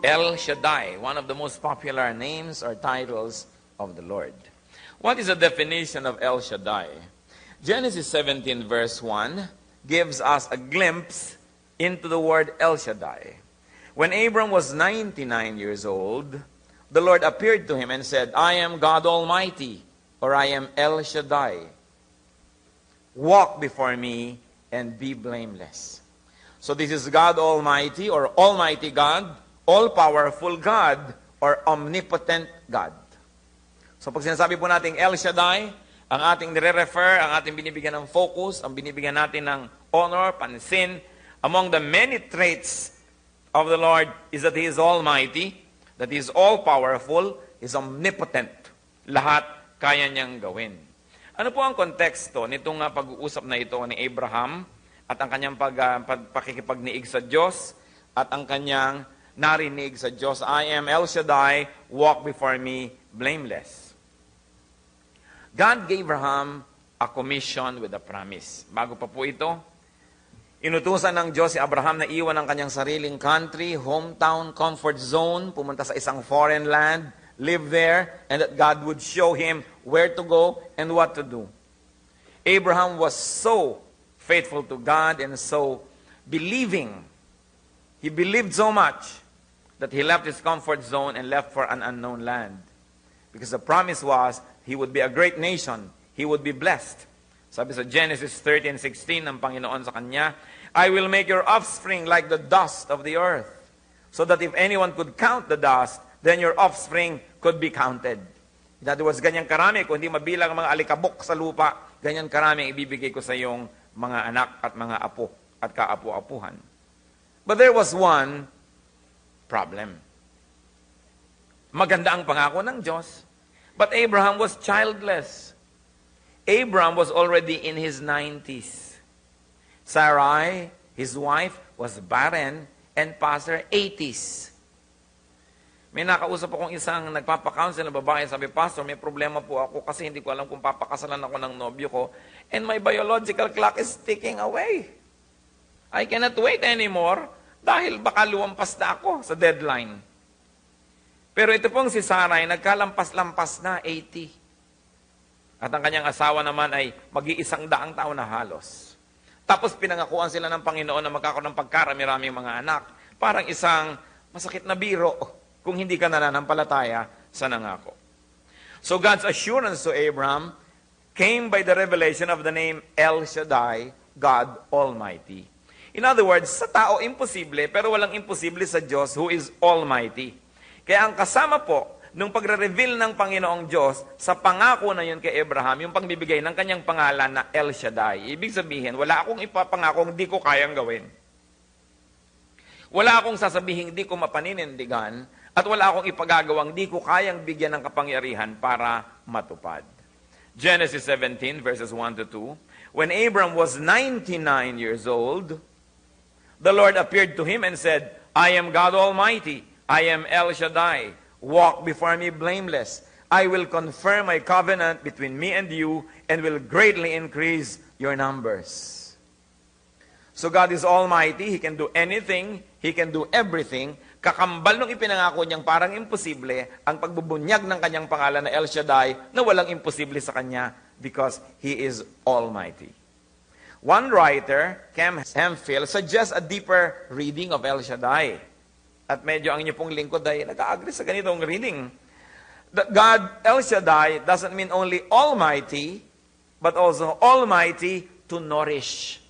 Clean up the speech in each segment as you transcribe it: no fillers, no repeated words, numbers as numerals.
El Shaddai, one of the most popular names or titles of the Lord. What is the definition of El Shaddai? Genesis 17 verse 1 gives us a glimpse into the word El Shaddai. When Abram was 99 years old, the Lord appeared to him and said, I am God Almighty, or I am El Shaddai. Walk before me and be blameless. So this is God Almighty, or Almighty God, all-powerful God, or omnipotent God. So pag sinasabi po natin El Shaddai, ang ating nire-refer, ang ating binibigyan ng focus, ang binibigyan natin ng honor, pansin, among the many traits of the Lord is that He is Almighty, that He is all-powerful, He is omnipotent. Lahat kaya niyang gawin. Ano po ang konteksto nitong pag-uusap na ito ni Abraham at ang kanyang pakikipagniig sa Diyos at ang kanyang narinig sa Diyos? I am El Shaddai, walk before me blameless. God gave Abraham a commission with a promise. Bago pa po ito, inutusan ng Diyos si Abraham na iwan ang kanyang sariling country, hometown, comfort zone, pumunta sa isang foreign land, live there, and that God would show him where to go and what to do. Abraham was so faithful to God and so believing. He believed so much that he left his comfort zone and left for an unknown land. Because the promise was, he would be a great nation. He would be blessed. Sabi sa Genesis 13:16 ng Panginoon sa kanya, I will make your offspring like the dust of the earth, so that if anyone could count the dust, then your offspring could be counted. In other words, ganyan karami, kung hindi mabilang ang mga alikabok sa lupa, ganyan karami ibibigay ko sa iyong mga anak at mga apo at kaapu-apuhan. But there was one problem. Maganda ang pangako ng Diyos, but Abraham was childless. Abraham was already in his 90s. Sarai, his wife, was barren and past her 80s. May nakausap akong isang nagpapakounsel na babae, sabi, Pastor, may problema po ako kasi hindi ko alam kung papakasalan ako ng nobyo ko and my biological clock is ticking away. I cannot wait anymore dahil baka lumampas na ako sa deadline. Pero ito pong si Sarai, nagkalampas-lampas na 80. At ang kanyang asawa naman ay mag-100 taon na halos. Tapos pinangakuan sila ng Panginoon na magkakaroon ng pagkarami-raming mga anak. Parang isang masakit na biro kung hindi ka nananampalataya sa nangako. So God's assurance to Abraham came by the revelation of the name El Shaddai, God Almighty. In other words, sa tao imposible, pero walang imposible sa Diyos who is Almighty. Kaya ang kasama po nung pagre-reveal ng Panginoong Diyos sa pangako na yun kay Abraham, yung pagbibigay ng kanyang pangalan na El Shaddai. Ibig sabihin, wala akong ipapangakong di ko kayang gawin. Wala akong sasabihin di ko mapaninindigan at wala akong ipagagawang di ko kayang bigyan ng kapangyarihan para matupad. Genesis 17 verses 1 to 2. When Abram was 99 years old, the Lord appeared to him and said, I am God Almighty. I am El Shaddai. Walk before me blameless. I will confirm my covenant between me and you and will greatly increase your numbers. So God is Almighty. He can do anything. He can do everything. Kakambal nung ipinangako niyang parang imposible ang pagbubunyag ng kanyang pangalan na El Shaddai na walang imposible sa kanya because He is Almighty. One writer, Kem Hemphill, suggests a deeper reading of El Shaddai. At medyo ang inyo pong lingkod ay nag-agree sa ganitong reading. That God, El Shaddai, doesn't mean only Almighty, but also Almighty to nourish.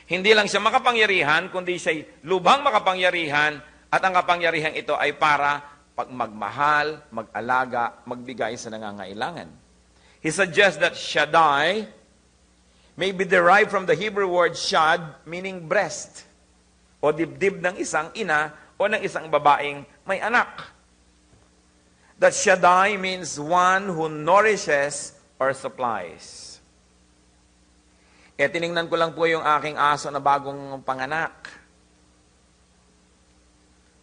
Hindi lang siya makapangyarihan, kundi siya'y lubhang makapangyarihan at ang kapangyarihan ito ay para magmahal, mag-alaga, magbigay sa nangangailangan. He suggests that Shaddai may be derived from the Hebrew word shad, meaning breast, o dibdib ng isang ina o ng isang babaeng may anak. That Shaddai means one who nourishes or supplies. Tiningnan ko lang po yung aking aso na bagong panganak.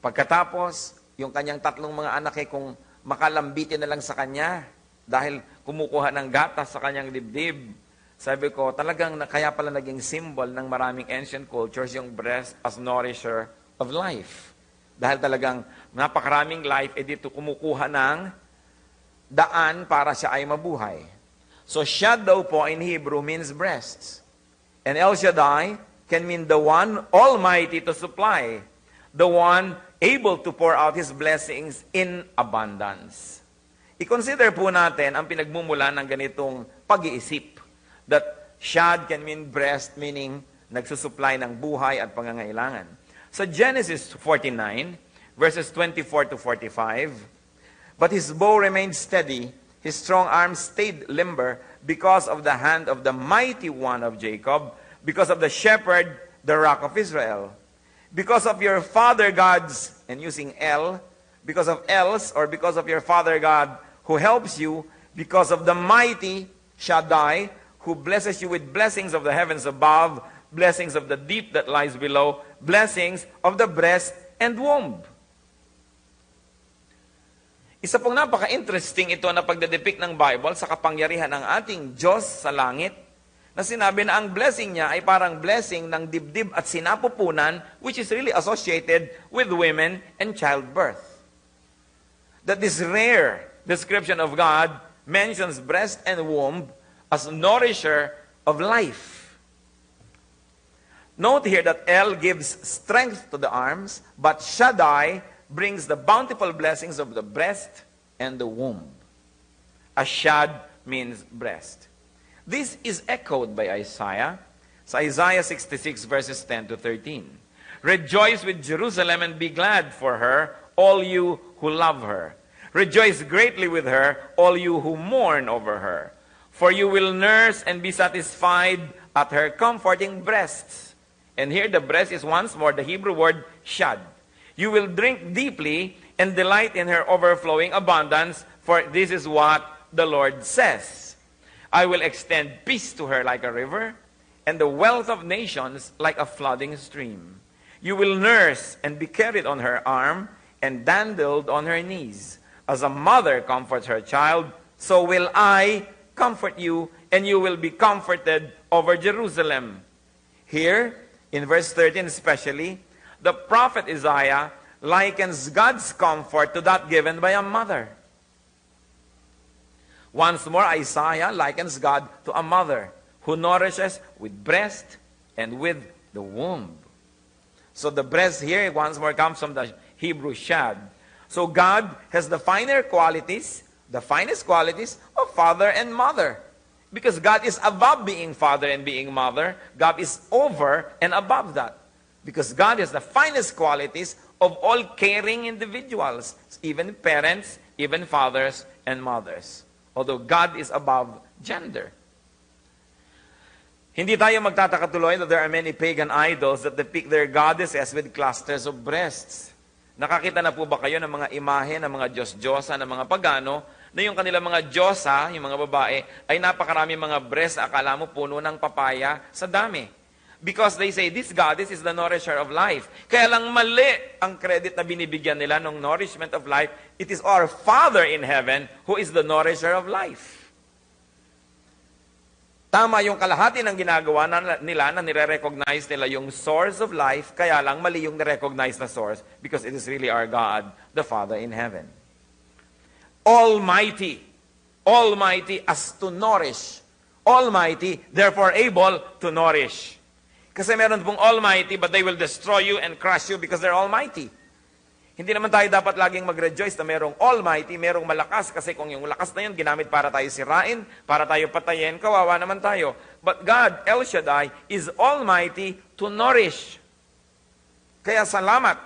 Pagkatapos, yung kanyang 3 mga anak kung makalambitin na lang sa kanya dahil kumukuha ng gatas sa kanyang dibdib. Sabi ko, talagang kaya pala naging symbol ng maraming ancient cultures yung breast as nourisher of life. Dahil talagang napakaraming life, dito kumukuha ng daan para siya ay mabuhay. So, Shad daw po in Hebrew means breasts. And El Shaddai can mean the one almighty to supply, the one able to pour out His blessings in abundance. I-consider po natin ang pinagmumula ng ganitong pag-iisip. That Shad can mean breast, meaning nagsusupply ng buhay at pangangailangan. Sa Genesis 49, verses 24 to 45, but his bow remained steady, his strong arm stayed limber because of the hand of the mighty one of Jacob, because of the shepherd, the rock of Israel. Because of your father gods, and using El, because of Els, or because of your father God who helps you, because of the mighty Shaddai, who blesses you with blessings of the heavens above, blessings of the deep that lies below, blessings of the breast and womb. Isa pong napaka-interesting ito na pagdedepict ng Bible sa kapangyarihan ng ating Diyos sa langit, na sinabi na ang blessing niya ay parang blessing ng dibdib at sinapupunan, which is really associated with women and childbirth. That this rare description of God mentions breast and womb as nourisher of life. Note here that El gives strength to the arms, but Shaddai brings the bountiful blessings of the breast and the womb. Ashad means breast. This is echoed by Isaiah. Sa Isaiah 66 verses 10 to 13. Rejoice with Jerusalem and be glad for her, all you who love her. Rejoice greatly with her, all you who mourn over her. For you will nurse and be satisfied at her comforting breasts. And here the breast is once more the Hebrew word shad. You will drink deeply and delight in her overflowing abundance, for this is what the Lord says. I will extend peace to her like a river, and the wealth of nations like a flooding stream. You will nurse and be carried on her arm, and dandled on her knees. As a mother comforts her child, so will I comfort you, and you will be comforted over Jerusalem. Here, in verse 13 especially, the prophet Isaiah likens God's comfort to that given by a mother. Once more, Isaiah likens God to a mother who nourishes with breast and with the womb. So the breast here, once more, comes from the Hebrew shad. So God has the finest qualities of father and mother. Because God is above being father and being mother, God is over and above that. Because God has the finest qualities of all caring individuals, even parents, even fathers and mothers. Although God is above gender. Hindi tayo magtataka tuloy that there are many pagan idols that depict their goddesses with clusters of breasts. Nakakita na po ba kayo ng mga imahe ng mga Diyos-Diyosa, ng mga pagano, na yung kanilang mga Diyosa, yung mga babae, ay napakarami mga breasts, akala mo puno ng papaya sa dami. Because they say, this goddess is the nourisher of life. Kaya lang mali ang credit na binibigyan nila ng nourishment of life. It is our Father in heaven who is the nourisher of life. Tama yung kalahati ng ginagawa nila na nire-recognize nila yung source of life, kaya lang mali yung nire-recognize na source because it is really our God, the Father in heaven. Almighty. Almighty as to nourish. Almighty, therefore able to nourish. Kasi meron pong Almighty, but they will destroy you and crush you because they're Almighty. Hindi naman tayo dapat laging mag-rejoice na merong Almighty, merong malakas, kasi kung yung lakas na yun ginamit para tayo sirain, para tayo patayin, kawawa naman tayo. But God, El Shaddai, is Almighty to nourish. Kaya salamat.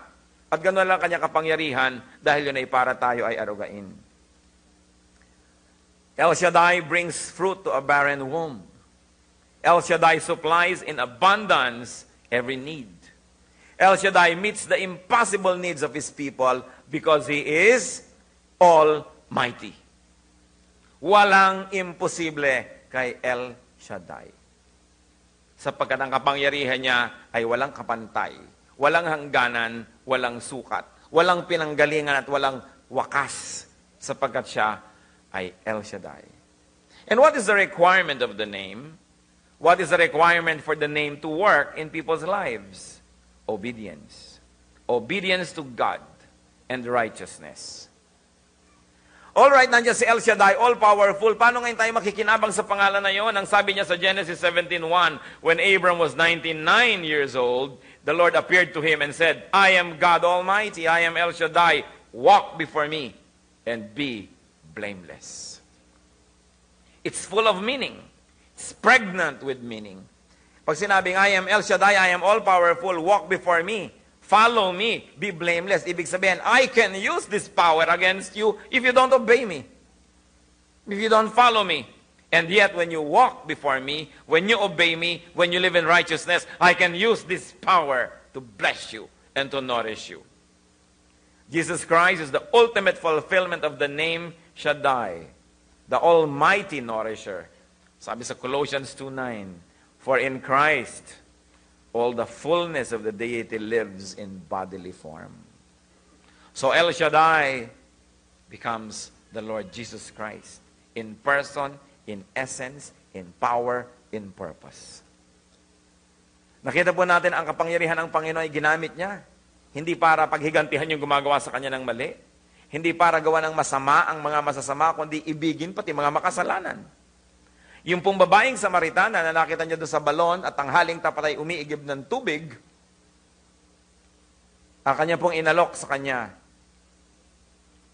At gano'n lang kanya kapangyarihan dahil yun ay para tayo ay arugain. El Shaddai brings fruit to a barren womb. El Shaddai supplies in abundance every need. El Shaddai meets the impossible needs of His people because He is Almighty. Walang imposible kay El Shaddai. Sapagkat ang kapangyarihan niya ay walang kapantay, walang hangganan, walang sukat, walang pinanggalingan at walang wakas, sapagkat siya ay El Shaddai. And what is the requirement of the name? What is the requirement for the name to work in people's lives? Obedience. obedience to God, and righteousness. Alright, nandiyan si El Shaddai, all-powerful. Paano ngayon tayo makikinabang sa pangalan na yon? Ang sabi niya sa Genesis 17:1, when Abram was 99 years old, the Lord appeared to him and said, I am God Almighty, I am El Shaddai, walk before me and be blameless. It's full of meaning. It's pregnant with meaning. Pag sinabing, I am El Shaddai, I am all-powerful, walk before me, follow me, be blameless. Ibig sabihin, I can use this power against you if you don't obey me. If you don't follow me. And yet, when you walk before me, when you obey me, when you live in righteousness, I can use this power to bless you and to nourish you. Jesus Christ is the ultimate fulfillment of the name Shaddai, the Almighty Nourisher. Sabi sa Colossians 2:9, for in Christ, all the fullness of the deity lives in bodily form. So El Shaddai becomes the Lord Jesus Christ in person, in essence, in power, in purpose. Nakita po natin ang kapangyarihan ng Panginoon ay ginamit niya. Hindi para paghigantihan yung gumagawa sa kanya ng mali. Hindi para gawa ng masama ang mga masasama, kundi ibigin pati mga makasalanan. Yung pong babaeng Samaritana na nakita niya doon sa balon at ang haling tapat ay umiigib ng tubig, ang kanya pong inalok sa kanya,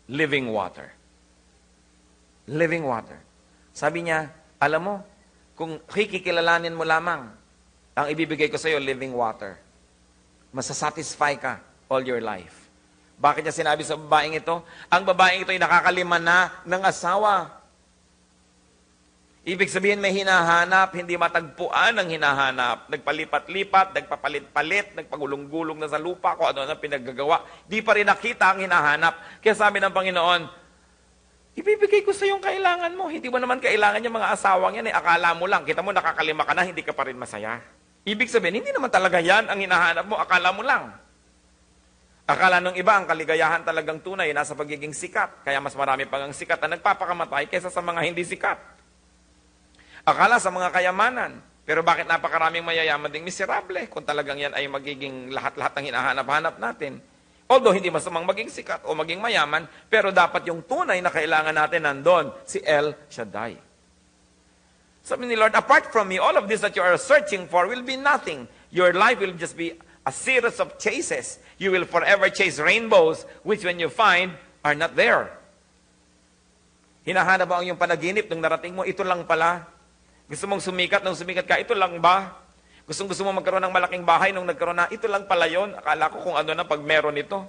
living water. Living water. Sabi niya, alam mo, kung kikilalanin mo lamang, ang ibibigay ko sa iyo, living water. Masasatisfy ka all your life. Bakit niya sinabi sa babaeng ito? Ang babaeng ito ay nakakalima na ng asawa. Ibig sabihin may hinahanap, hindi matagpuan ang hinahanap. Nagpalipat-lipat, nagpapalit-palit, nagpagulong-gulong na sa lupa, kung ano na pinaggagawa. Di pa rin nakita ang hinahanap. Kaya sabi ng Panginoon, ibibigay ko sa yung kailangan mo. Hindi mo naman kailangan yung mga asawang yan. Akala mo lang. Kita mo nakakalima ka na, hindi ka pa rin masaya. Ibig sabihin, hindi naman talaga yan ang hinahanap mo. Akala mo lang. Akala ng iba, ang kaligayahan talagang tunay nasa pagiging sikat. Kaya mas marami pang ang sikat na nagpapakamatay kaysa sa mga hindi sikat. Akala sa mga kayamanan. Pero bakit napakaraming mayayaman ding miserable kung talagang yan ay magiging lahat-lahat ng hinahanap-hanap natin? Although hindi masamang maging sikat o maging mayaman, pero dapat yung tunay na kailangan natin nandun, si El Shaddai. Sabi ni Lord, apart from me, all of this that you are searching for will be nothing. Your life will just be a series of chases. You will forever chase rainbows, which when you find, are not there. Hinahanap ba ang iyong panaginip nung narating mo, ito lang pala. Gusto mong sumikat, nung sumikat ka, ito lang ba? Gusto mo magkaroon ng malaking bahay, nung nagkaroon na, ito lang pala yun. Akala ko kung ano na pag meron ito.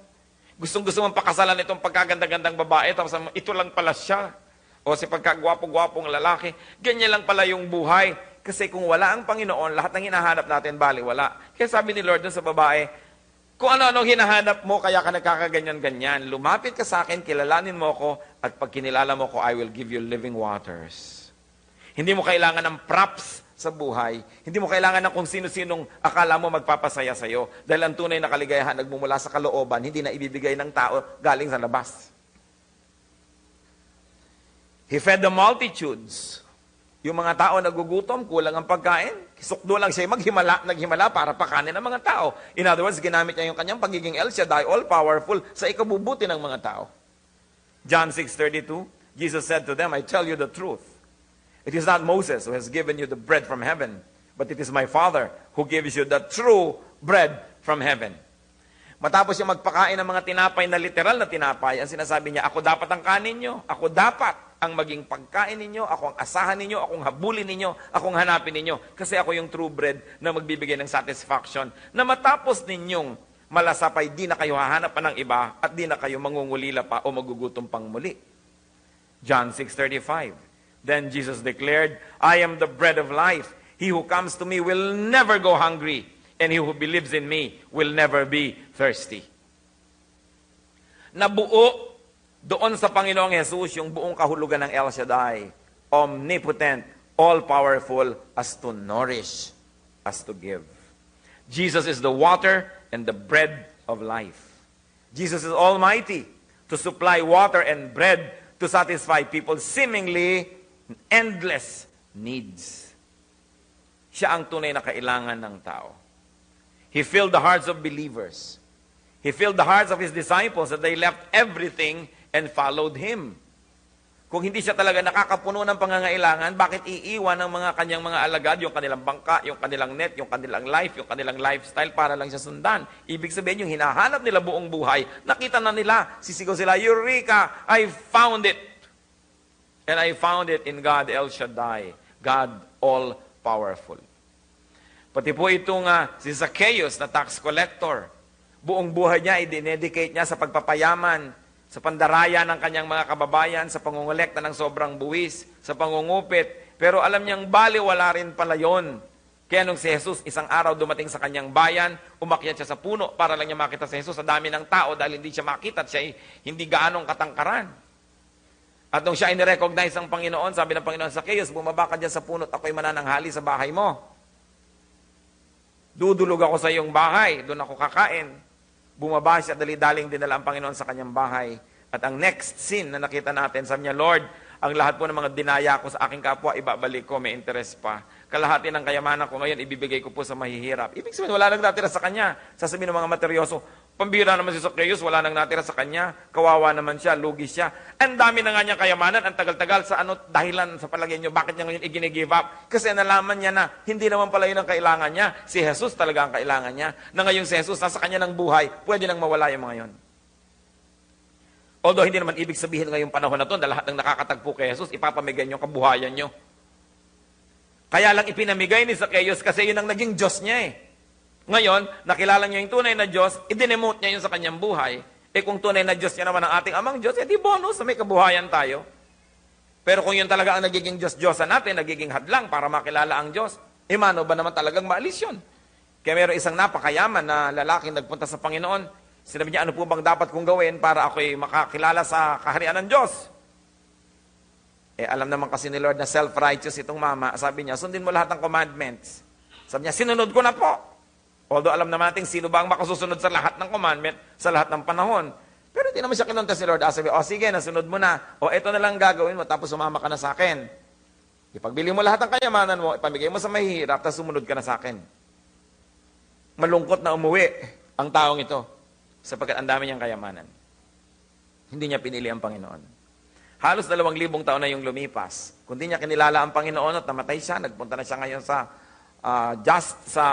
Gusto mong pakasalan itong pagkaganda-gandang babae, tapos ito lang pala siya. O si pagkagwapo-gwapong lalaki. Ganyan lang pala yung buhay. Kasi kung wala ang Panginoon, lahat ng hinahanap natin, bali, wala. Kaya sabi ni Lord dun sa babae, kung ano-ano hinahanap mo, kaya ka nagkakaganyan-ganyan. Lumapit ka sa akin, kilalanin mo ko, at pag kinilala mo ko, I will give you living waters. Hindi mo kailangan ng props sa buhay. Hindi mo kailangan ng kung sino-sinong akala mo magpapasaya sa'yo. Dahil ang tunay na kaligayahan nagmumula sa kalooban, hindi na ibibigay ng tao galing sa labas. He fed the multitudes. Yung mga tao nagugutom, kulang ang pagkain, sukdo lang siya naghimala para pakanin ng mga tao. In other words, ginamit niya yung kanyang pagiging El Shaddai, all-powerful, sa ikabubuti ng mga tao. John 6:32, Jesus said to them, I tell you the truth. It is not Moses who has given you the bread from heaven, but it is my Father who gives you the true bread from heaven. Matapos yung magpakain ng mga tinapay na literal na tinapay, ang sinasabi niya, ako dapat ang kanin nyo, ako dapat ang maging pagkain ninyo, ako ang asahan ninyo, akong habulin ninyo, akong hanapin ninyo. Kasi ako yung true bread na magbibigay ng satisfaction. Na matapos ninyong malasapay, di na kayo hahanap pa ng iba at di na kayo mangungulila pa o magugutom pang muli. John 6:35. Then Jesus declared, I am the bread of life. He who comes to me will never go hungry, and he who believes in me will never be thirsty. Nabuo doon sa Panginoong Jesus yung buong kahulugan ng El Shaddai, omnipotent, all-powerful, as to nourish, as to give. Jesus is the water and the bread of life. Jesus is almighty to supply water and bread to satisfy people's seemingly endless needs. Siya ang tunay na kailangan ng tao. He filled the hearts of believers. He filled the hearts of His disciples that they left everything and followed Him. Kung hindi siya talaga nakakapuno ng pangangailangan, bakit iiwan ng mga kanyang mga alagad, yung kanilang bangka, yung kanilang net, yung kanilang life, yung kanilang lifestyle para lang siya sundan? Ibig sabihin, yung hinahanap nila buong buhay, nakita na nila, sisigaw sila, Eureka! I found it! And I found it in God El Shaddai, God all-powerful. Pati po itong si Zacchaeus na tax collector, buong buhay niya, i-dedicate niya sa pagpapayaman, sa pandaraya ng kanyang mga kababayan, sa pangungulekta ng sobrang buwis, sa pangungupit. Pero alam niyang baliwala rin pala yon. Kaya nung si Jesus isang araw dumating sa kanyang bayan, umakyat siya sa puno para lang niya makita si Jesus sa dami ng tao dahil hindi siya makita at siya hindi gaanong katangkaran. At nung siya inirecognize ng Panginoon, sabi ng Panginoon, Zacchaeus, bumaba ka dyan sa puno at ako'y manananghali sa bahay mo. Dudulog ako sa iyong bahay, doon ako kakain. Bumaba siya, dali-daling dinala ang Panginoon sa kanyang bahay. At ang next scene na nakita natin, sabi niya, Lord, ang lahat po ng mga dinaya ko sa aking kapwa, ibabalik ko, may interest pa. Kalahati ng kayamanan ko ngayon, ibibigay ko po sa mahihirap. Ibig sabihin, wala nang natira sa kanya. Sasabihin ng mga materyoso, pambira naman si Zacchaeus, wala nang natira sa kanya. Kawawa naman siya, lugi siya. Ang dami na nga niyang kayamanan, ang tagal-tagal sa dahilan sa palagay niyo, bakit niya ngayon i-give up? Kasi nalaman niya na, hindi naman pala yun ang kailangan niya. Si Jesus talaga ang kailangan niya. Na ngayong si Jesus, nasa kanya ng buhay, pwede nang mawala yung mga yun. Although hindi naman ibig sabihin ngayong panahon na ito, na lahat ng nakakatagpo kay Jesus, ipapamigay niyo kabuhayan niyo. Kaya lang ipinamigay ni Zacchaeus kasi yun ang naging Diyos niya eh. Ngayon, nakilala niya yung tunay na Diyos, i-demote niya yun sa kanyang buhay. Eh kung tunay na Diyos niya naman ang ating amang Diyos, di bonus na may kabuhayan tayo. Pero kung yun talaga ang nagiging Diyos-Diyosan natin, nagiging hadlang para makilala ang Diyos, mano ba naman talagang maalis yun? Kaya mayroong isang napakayaman na lalaking nagpunta sa Panginoon. Sinabi niya, ano po bang dapat kong gawin para ako'y makakilala sa kaharian ng Diyos? Alam naman kasi ni Lord na self-righteous itong mama. Sabi niya, sundin mo lahat ng commandments. Sabi niya, sinunod ko na po. Although alam naman natin sino ba ang makasusunod sa lahat ng commandment, sa lahat ng panahon. Pero hindi naman siya kinunta si Lord. Sabi, sige, nasunod mo na. Ito na lang gagawin mo, tapos sumama ka na sa akin. Ipagbili mo lahat ng kayamanan mo, ipamigay mo sa mahihirap, tapos sumunod ka na sa akin. Malungkot na umuwi ang taong ito. Sapagkat ang dami niyang kayamanan. Hindi niya pinili ang Panginoon. Halos 2,000 taon na yung lumipas. Kung di niya kinilala ang Panginoon at namatay siya, nagpunta na siya ngayon sa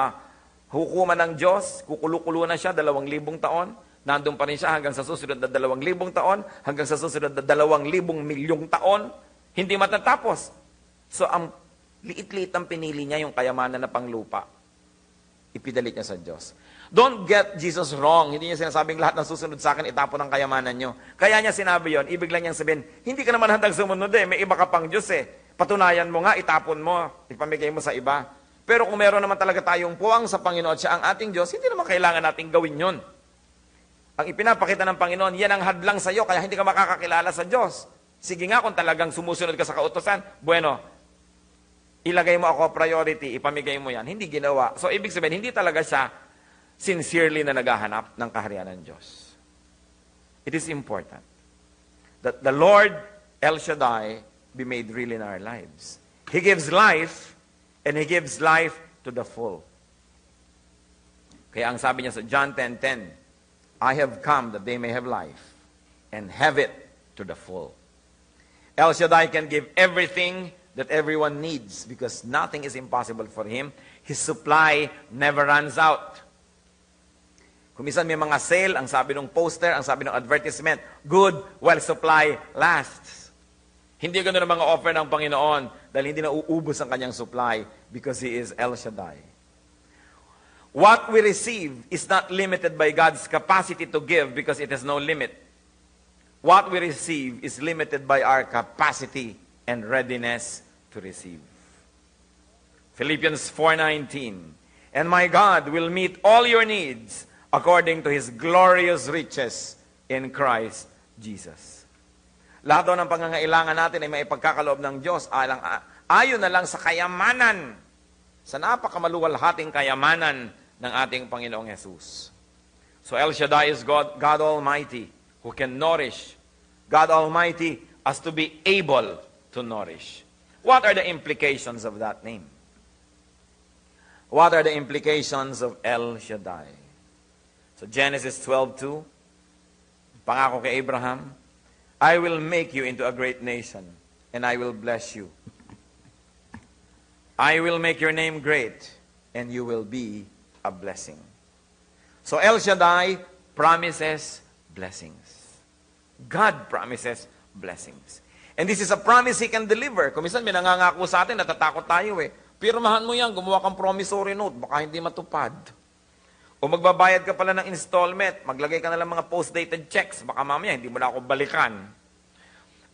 hukuman ng Diyos, kukulukulo na siya 2,000 taon, nandun pa rin siya hanggang sa susunod na 2,000 taon, hanggang sa susunod na 2,000 milyong taon, hindi matatapos. So ang liit-liit ang pinili niya yung kayamanan na panglupa. Ipidalit niya sa Diyos. Don't get Jesus wrong. Hindi niya sinasabing lahat ng susunod sa akin, itapon ang kayamanan niyo. Kaya niya sinabi yon, ibig lang niyang sabihin, hindi ka naman handang sumunod may iba ka pang Diyos Patunayan mo nga, itapon mo, ipamigay mo sa iba. Pero kung meron naman talaga tayong puwang sa Panginoon, siya ang ating Diyos, hindi naman kailangan nating gawin yon. Ang ipinapakita ng Panginoon, yan ang hadlang sa iyo, kaya hindi ka makakakilala sa Diyos. Sige nga, kung talagang sumusunod ka sa kautosan, bueno, ilagay mo ako priority, ipamigay mo yan. Hindi ginawa. So, ibig sabihin, hindi talaga siya sincerely na naghahanap ng kaharian ng Diyos. It is important that the Lord El Shaddai be made real in our lives. He gives life, and He gives life to the full. Kaya ang sabi niya sa John 10:10, I have come that they may have life, and have it to the full. El Shaddai can give everything that everyone needs because nothing is impossible for Him. His supply never runs out. Kung minsan may mga sale, ang sabi ng poster, ang sabi ng advertisement, good while supply lasts. Hindi ganoon ang mga offer ng Panginoon dahil hindi na uubos ang kanyang supply because He is El Shaddai. What we receive is not limited by God's capacity to give because it has no limit. What we receive is limited by our capacity and readiness to receive. Philippians 4:19, and my God will meet all your needs according to His glorious riches in Christ Jesus. Lahat daw ng pangangailangan natin ay may pagkakaloob ng Diyos ayon na lang sa kayamanan, sa napakamaluwalhating kayamanan ng ating Panginoong Jesus. So El Shaddai is God Almighty who can nourish. God Almighty as to be able to nourish. What are the implications of that name? What are the implications of El Shaddai? So Genesis 12:2, pangako kay Abraham, I will make you into a great nation, and I will bless you. I will make your name great, and you will be a blessing. So El Shaddai promises blessings. God promises blessings. And this is a promise He can deliver. Kung minsan may nangangako sa atin, natatakot tayo eh. Pirmahan mo yan, gumawa kang promissory note, baka hindi matupad. O magbabayad ka pala ng installment, maglagay ka na lang mga post-dated checks, baka mamaya hindi mo na ako balikan.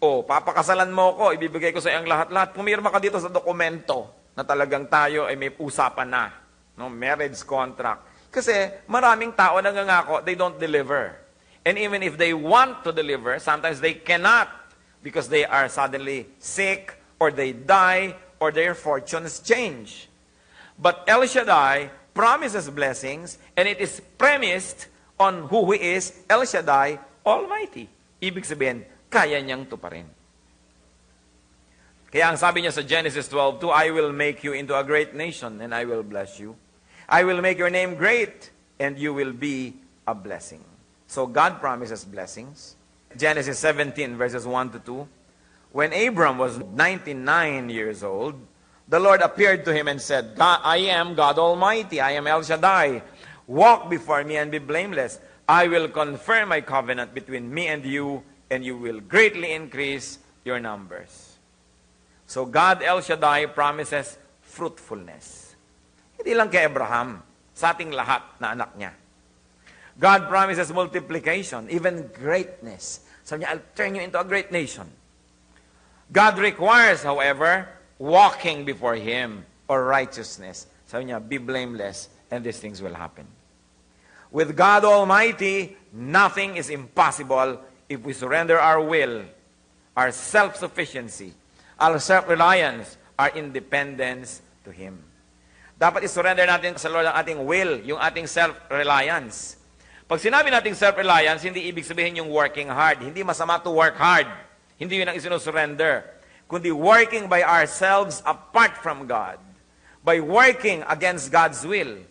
O papakasalan mo ko, ibibigay ko sa iyong lahat-lahat. Pumirma ka dito sa dokumento na talagang tayo ay may usapan na. No? Marriage contract. Kasi maraming tao nangangako, they don't deliver. And even if they want to deliver, sometimes they cannot because they are suddenly sick or they die or their fortunes change. But El Shaddai promises blessings and it is premised on who He is, El Shaddai, Almighty. Ibig sabihin, kaya niyang tuparin. Kaya ang sabi niya sa Genesis 12:2, I will make you into a great nation and I will bless you. I will make your name great and you will be a blessing. So God promises blessings. Genesis 17 verses 1 to 2. When Abram was 99 years old, the Lord appeared to him and said, I am God Almighty. I am El Shaddai. Walk before me and be blameless. I will confirm my covenant between me and you will greatly increase your numbers. So God El Shaddai promises fruitfulness. Hindi lang kay Abraham, sa ating lahat na anak niya. God promises multiplication, even greatness. Sabi niya, I'll turn you into a great nation. God requires, however, walking before Him or righteousness. Sabi niya, be blameless and these things will happen. With God Almighty, nothing is impossible if we surrender our will, our self-sufficiency, our self-reliance, our independence to Him. Dapat isurrender natin sa Lord ang ating will, yung ating self-reliance. Pag sinabi nating self-reliance, hindi ibig sabihin yung working hard. Hindi masama to work hard. Hindi yun ang isinusurrender. Kundi working by ourselves apart from God. By working against God's will.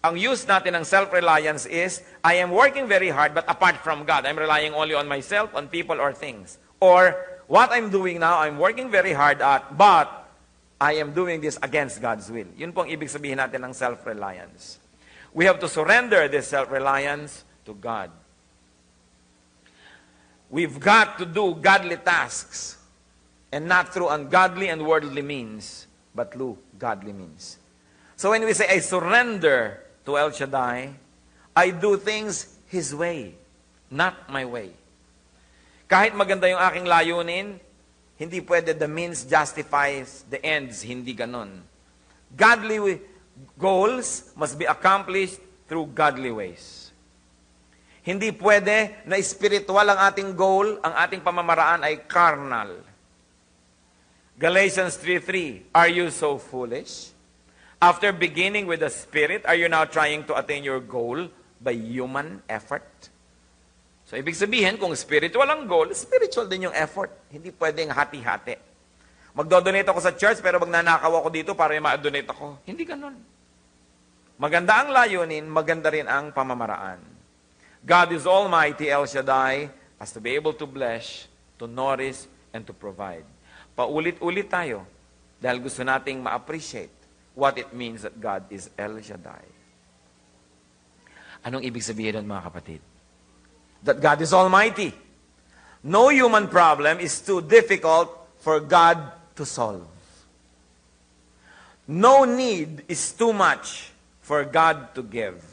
Ang use natin ng self-reliance is, I am working very hard but apart from God. I'm relying only on myself, on people, or things. Or, what I'm doing now, I'm working very hard at, but I am doing this against God's will. Yun po ang ibig sabihin natin ng self-reliance. We have to surrender this self-reliance to God. We've got to do godly tasks and not through ungodly and worldly means, but through godly means. So when we say, I surrender to El Shaddai, I do things His way, not my way. Kahit maganda yung aking layunin, hindi pwede the means justifies the ends, hindi ganon. Godly goals must be accomplished through godly ways. Hindi pwede na spiritual ang ating goal, ang ating pamamaraan ay carnal. Galatians 3:3, are you so foolish? After beginning with the Spirit, are you now trying to attain your goal by human effort? So, ibig sabihin, kung spiritual ang goal, spiritual din yung effort. Hindi pwedeng hati-hati. Magdodonate ako sa church, pero magnanakaw ako dito para ma-donate ako. Hindi ganun. Maganda ang layunin, maganda rin ang pamamaraan. God is Almighty, El Shaddai, has to be able to bless, to nourish, and to provide. Paulit-ulit tayo dahil gusto nating ma-appreciate what it means that God is El Shaddai. Anong ibig sabihin nun, mga kapatid? That God is Almighty. No human problem is too difficult for God to solve. No need is too much for God to give.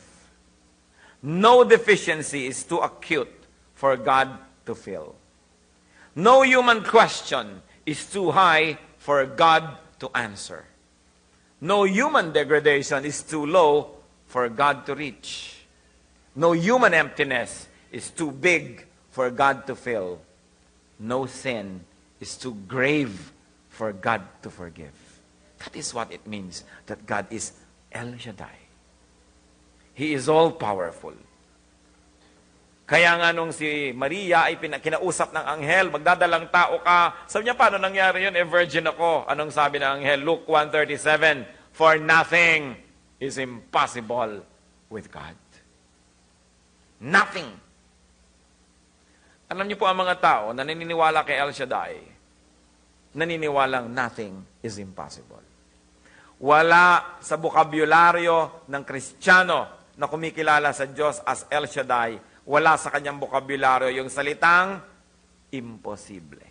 No deficiency is too acute for God to fill. No human question is too high for God to answer. No human degradation is too low for God to reach. No human emptiness is too big for God to fill. No sin is too grave for God to forgive. That is what it means that God is El Shaddai. He is all-powerful. Kaya nga nung si Maria ay kinausap ng anghel, magdadalang tao ka. Sabi niya, paano nangyari yun? Virgin ako. Anong sabi ng anghel? Luke 1:37, for nothing is impossible with God. Nothing. Alam niyo po ang mga tao na naniniwala kay El Shaddai, naniniwalang nothing is impossible. Wala sa bokabularyo ng Kristiyano na kumikilala sa Diyos as El Shaddai, wala sa kanyang bokabularyo yung salitang imposible.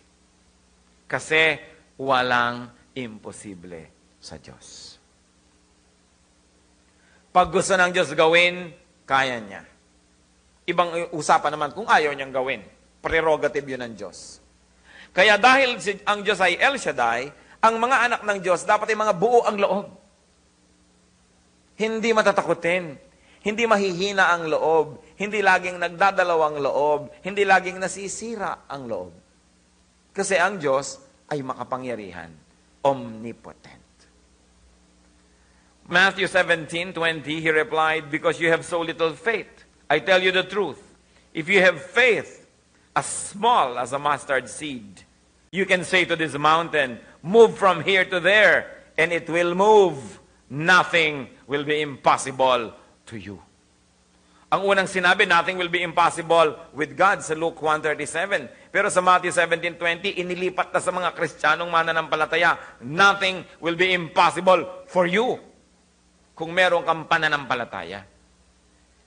Kasi walang imposible sa Diyos. Pag gusto ng Diyos gawin, kaya niya. Ibang usapan naman kung ayaw niyang gawin. Prerogative yun ng Diyos. Kaya dahil ang Diyos ay El Shaddai, ang mga anak ng Diyos dapat ay mga buo ang loob. Hindi matatakutin. Hindi mahihina ang loob. Hindi laging nagdadalawang loob. Hindi laging nasisira ang loob. Kasi ang Diyos ay makapangyarihan. Omnipotent. Matthew 17:20, He replied, because you have so little faith. I tell you the truth. If you have faith as small as a mustard seed, you can say to this mountain, move from here to there, and it will move. Nothing will be impossible to you. Ang unang sinabi, nothing will be impossible with God sa Luke 1:37. Pero sa Matthew 17:20, inilipat na sa mga Kristiyanong mananampalataya, nothing will be impossible for you kung meron kang pananampalataya.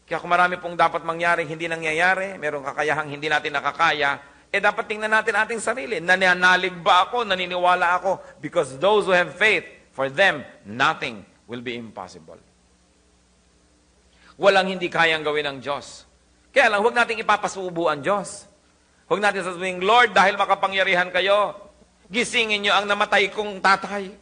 Kaya kung marami pong dapat mangyari, hindi nangyayari, merong kakayahang hindi natin nakakaya, dapat tingnan natin ating sarili. Nananalig ba ako? Naniniwala ako? Because those who have faith, for them, nothing will be impossible. Walang hindi kayang gawin ng Diyos. Kaya lang, huwag nating ipapasubo ang Diyos. Huwag natin sasabihin, Lord, dahil makapangyarihan kayo, gisingin niyo ang namatay kong tatay.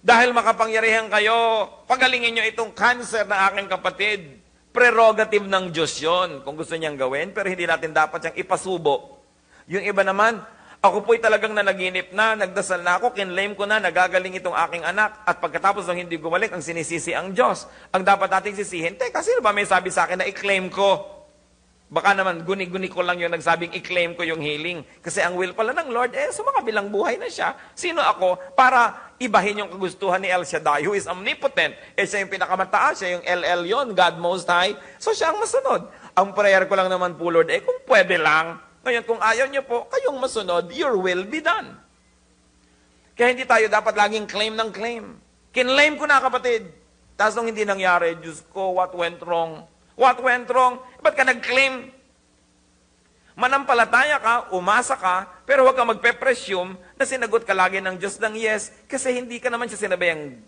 Dahil makapangyarihan kayo, pagalingin nyo itong cancer na aking kapatid. Prerogative ng Diyos yun, kung gusto niyang gawin, pero hindi natin dapat siyang ipasubo. Yung iba naman, ako po'y talagang nanaginip na, nagdasal na ako, kinlaim ko na, nagagaling itong aking anak, at pagkatapos ng hindi gumaling, ang sinisisi ang Diyos. Ang dapat nating sisihin, teka, sino ba may sabi sa akin na i-claim ko? Baka naman, guni-guni ko lang yung nagsabing i-claim ko yung healing. Kasi ang will pala ng Lord, sumakabilang buhay na siya. Sino ako para ibahin yung kagustuhan ni El Shaddai, who is omnipotent? Siya yung pinakamataas, siya yung LL yon, God Most High. So siya ang masunod. Ang prayer ko lang naman po, Lord, kung pwede lang. Ngayon, kung ayaw niyo po, kayong masunod, your will be done. Kaya hindi tayo dapat laging claim ng claim. Kinlaim ko na, kapatid. Tapos nung hindi nangyari, Diyos ko, what went wrong? What went wrong? Ba't ka nag-claim? Manampalataya ka, umasa ka, pero huwag ka magpe-presume na sinagot ka lagi ng Diyos ng yes, kasi hindi ka naman siya sinabayang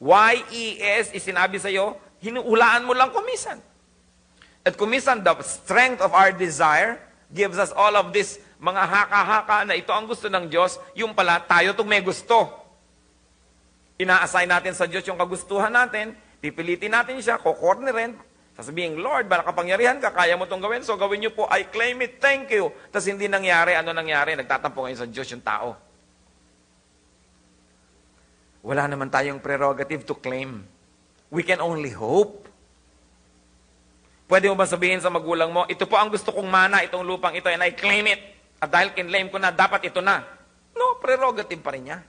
Y-E-S, isinabi sa'yo, hinuulaan mo lang kumisan. At kumisan, the strength of our desire gives us all of this mga haka-haka na ito ang gusto ng Diyos, yung pala tayo itong may gusto. Ina-assign natin sa Diyos yung kagustuhan natin, pipilitin natin siya, kukornerin, sasabihin, Lord, bala kapangyarihan ka, kaya mo itong gawin, so gawin niyo po, I claim it, thank you. Tapos hindi nangyari, ano nangyari? Nagtatampo ngayon sa Diyos yung tao. Wala naman tayong prerogative to claim. We can only hope. Pwede mo ba sabihin sa magulang mo, ito po ang gusto kong mana, itong lupang ito, and I claim it. At dahil kinlaim ko na, dapat ito na. No, prerogative pa rin niya.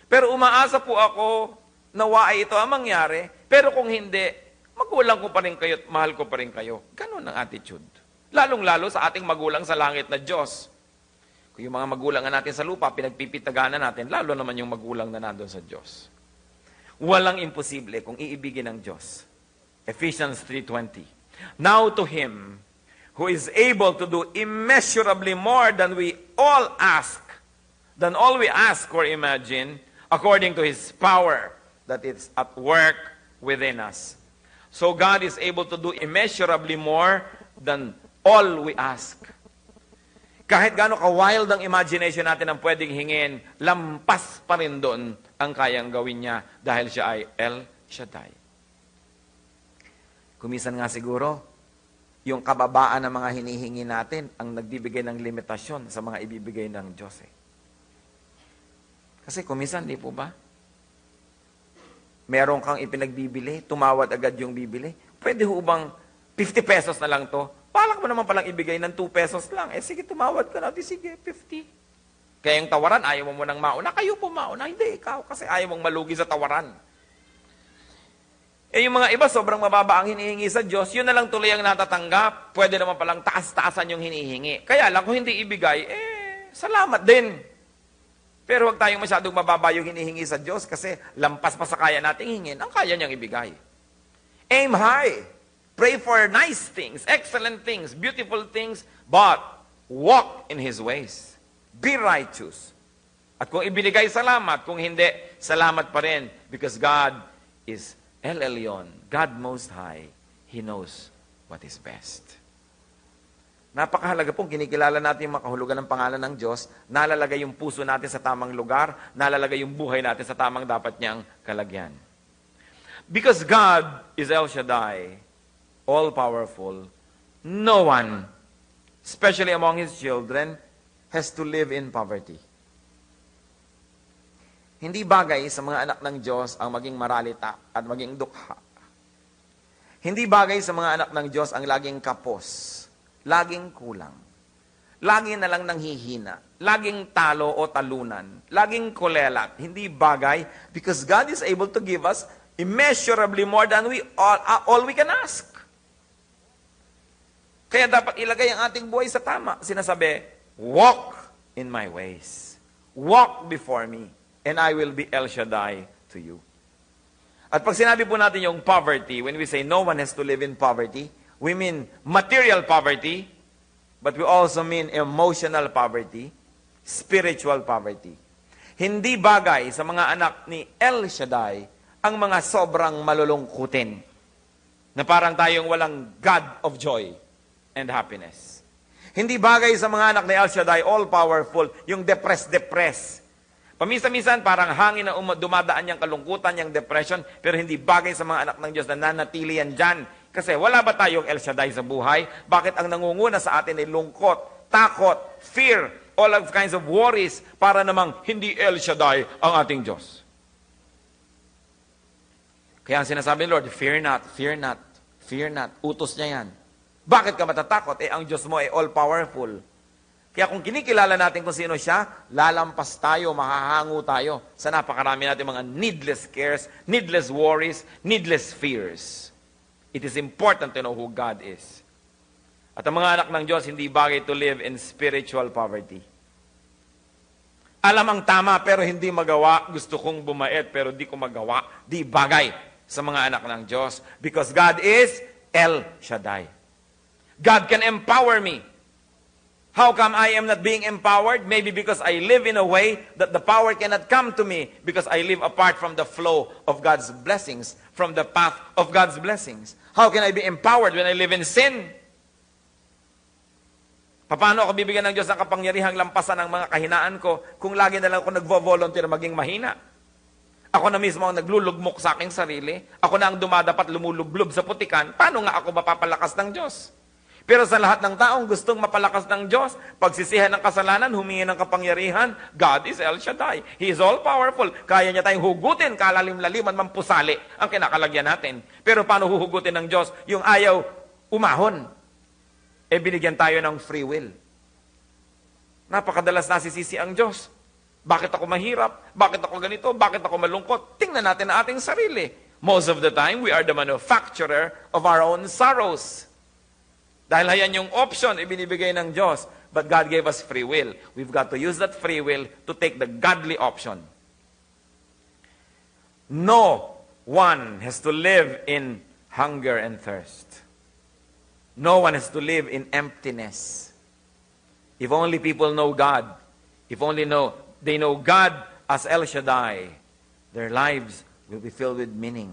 Pero umaasa po ako, nawa ay ito ang mangyari, pero kung hindi, magulang ko pa rin kayo at mahal ko pa rin kayo. Ganon ang attitude. Lalong-lalo sa ating magulang sa langit na Diyos. Kung yung mga magulang natin sa lupa, pinagpipitaganan natin, lalo naman yung magulang na nandun sa Diyos. Walang imposible kung iibigin ng Diyos. Ephesians 3:20. Now to Him who is able to do immeasurably more than we all ask or imagine, according to His power that is at work within us. So God is able to do immeasurably more than all we ask. Kahit gaano ka-wild ang imagination natin ang pwedeng hingin, lampas pa rin doon ang kayang gawin niya dahil siya ay El Shaddai. Kumisan nga siguro, yung kababaan ng mga hinihingi natin ang nagbibigay ng limitasyon sa mga ibibigay ng Diyos. Kasi kumisan, di po ba? Meron kang ipinagbibili, tumawad agad yung bibili. Pwede ho bang 50 pesos na lang to? Balak mo naman palang ibigay ng 2 pesos lang. Sige, tumawad ka na. Sige, 50. Kaya yung tawaran, ayaw mo munang mauna. Kayo po mauna. Hindi, ikaw. Kasi ayaw mong malugi sa tawaran. Eh yung mga iba, sobrang mababa ang hinihingi sa Diyos, yun na lang tuloy ang natatanggap. Pwede naman palang taas-taasan yung hinihingi. Kaya lang, kung hindi ibigay, salamat din. Pero huwag tayong masyadong mababa yung hinihingi sa Diyos kasi lampas pa sa kaya nating hingin, ang kaya niyang ibigay. Aim high. Pray for nice things, excellent things, beautiful things, but walk in His ways. Be righteous. At kung ibinigay, salamat. Kung hindi, salamat pa rin. Because God is El Elyon, God Most High. He knows what is best. Napakahalaga pong kinikilala natin yung makahulugan ng pangalan ng Diyos, nalalagay yung puso natin sa tamang lugar, nalalagay yung buhay natin sa tamang dapat niyang kalagyan. Because God is El Shaddai, all-powerful, no one, especially among His children, has to live in poverty. Hindi bagay sa mga anak ng Diyos ang maging maralita at maging dukha. Hindi bagay sa mga anak ng Diyos ang laging kapos, laging kulang, lagi na lang nanghihina, laging talo o talunan, laging kulelat. Hindi bagay because God is able to give us immeasurably more than we all we can ask. Kaya dapat ilagay ang ating buhay sa tama. Sinasabi, walk in my ways. Walk before me, and I will be El Shaddai to you. At pag sinabi po natin yung poverty, when we say no one has to live in poverty, we mean material poverty, but we also mean emotional poverty, spiritual poverty. Hindi bagay sa mga anak ni El Shaddai ang mga sobrang malulungkutin na parang tayong walang God of joy and happiness. Hindi bagay sa mga anak ni El Shaddai, all-powerful, yung depressed. Paminsan-minsan, parang hangin na dumadaan yung kalungkutan, yung depression, pero hindi bagay sa mga anak ng Diyos na nanatili yan dyan. Kasi wala ba tayong El Shaddai sa buhay? Bakit ang nangunguna sa atin ay lungkot, takot, fear, all of kinds of worries, para namang hindi El Shaddai ang ating Diyos? Kaya ang sinasabi ng Lord, fear not, fear not, fear not. Utos niya yan. Bakit ka matatakot? Ang Diyos mo ay all-powerful. Kaya kung kinikilala natin kung sino siya, lalampas tayo, mahahango tayo sa napakarami natin mga needless cares, needless worries, needless fears. It is important to know who God is. At ang mga anak ng Diyos, hindi bagay to live in spiritual poverty. Alam ang tama pero hindi magawa. Gusto kong bumait pero di ko magawa. Di bagay sa mga anak ng Diyos. Because God is El Shaddai. God can empower me. How come I am not being empowered? Maybe because I live in a way that the power cannot come to me because I live apart from the flow of God's blessings, from the path of God's blessings. How can I be empowered when I live in sin? Paano ako bibigyan ng Diyos ng kapangyarihang lampasan ang mga kahinaan ko kung lagi na lang ako nagvo-volunteer maging mahina? Ako na mismo ang naglulugmok sa aking sarili. Ako na ang dumadapat lumulublob sa putikan. Paano nga ako mapapalakas ng Diyos? Pero sa lahat ng taong gustong mapalakas ng Diyos, pagsisihan ng kasalanan, humingi ng kapangyarihan, God is El Shaddai. He is all-powerful. Kaya niya tayong hugutin, kalalim-laliman, mampusali ang kinakalagyan natin. Pero paano huhugutin ng Diyos yung ayaw umahon? Binigyan tayo ng free will. Napakadalas nasisisi ang Diyos. Bakit ako mahirap? Bakit ako ganito? Bakit ako malungkot? Tingnan natin ang ating sarili. Most of the time, we are the manufacturer of our own sorrows. Dahil hayan yung option ibinibigay ng Diyos. But God gave us free will. We've got to use that free will to take the godly option. No one has to live in hunger and thirst. No one has to live in emptiness. If only people know God, if only they know God as El Shaddai, their lives will be filled with meaning,